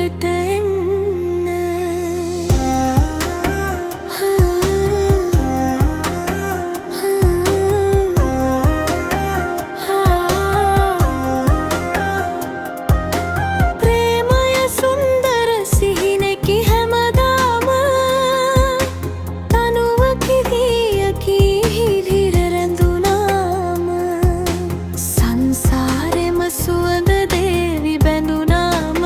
තුරුලට එන්න ප්‍රේමය සුන්දර සිහිනෙකි හැමදාම තනුවකි ගීයකි හිරිර රැඳුනාම සංසාරෙම සුවඳ දේවි බැඳුනාම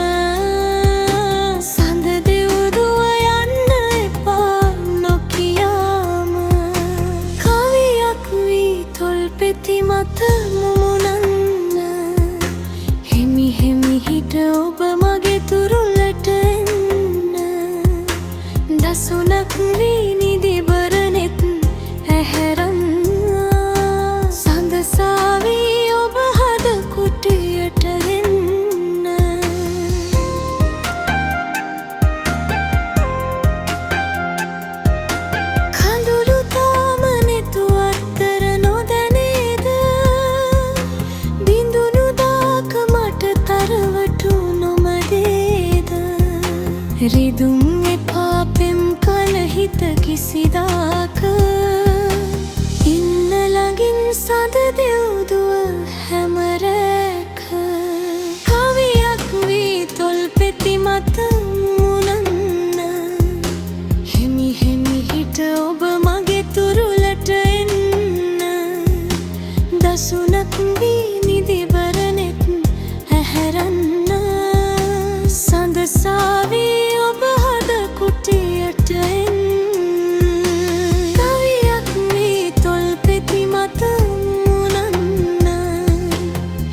සඳ දෙව්දුව යන්න එපා නොකියාම කවියක් වී තොල්පෙති මත මුමුණන්න හිමි හිමි හිට ඔබ මගේ තුරුලට එන්න දසුනක් වී නිදිබර නෙත් ඇහැරන්න සඳසාවී ඔබ හද කුටියට එන්න කඳුළු තාම නෙතු අත්තර නොදැනේද බිඳුනු දාක මට තරවටු නොමදේද රිදුම් එපා පෙම් කල හිත කිසිදාක ඉන්න ළඟින් සඳ දෙව්දුව හැමරැක කවියක් වී තොල්පෙති මත මුණන්න හිමි හිමි හිට ඔබ මගේ තුරුලට එන්න දසුනක් වී නිදිබර නෙත් ඇහැරන්න සඳසාවී ඔබ හද කුටියට එන්න කවියක් වී තොල්පෙති මත මුණන්න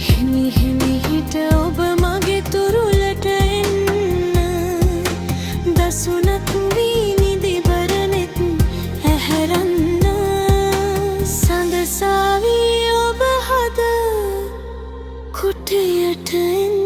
හිමි හිමි හිට ඔබ මගේ තුරුලට එන්න දසුනක් වී නිදිබර නෙත් ඇහැරන්න සඳසාවී ඔබ හද කුටියට එන්න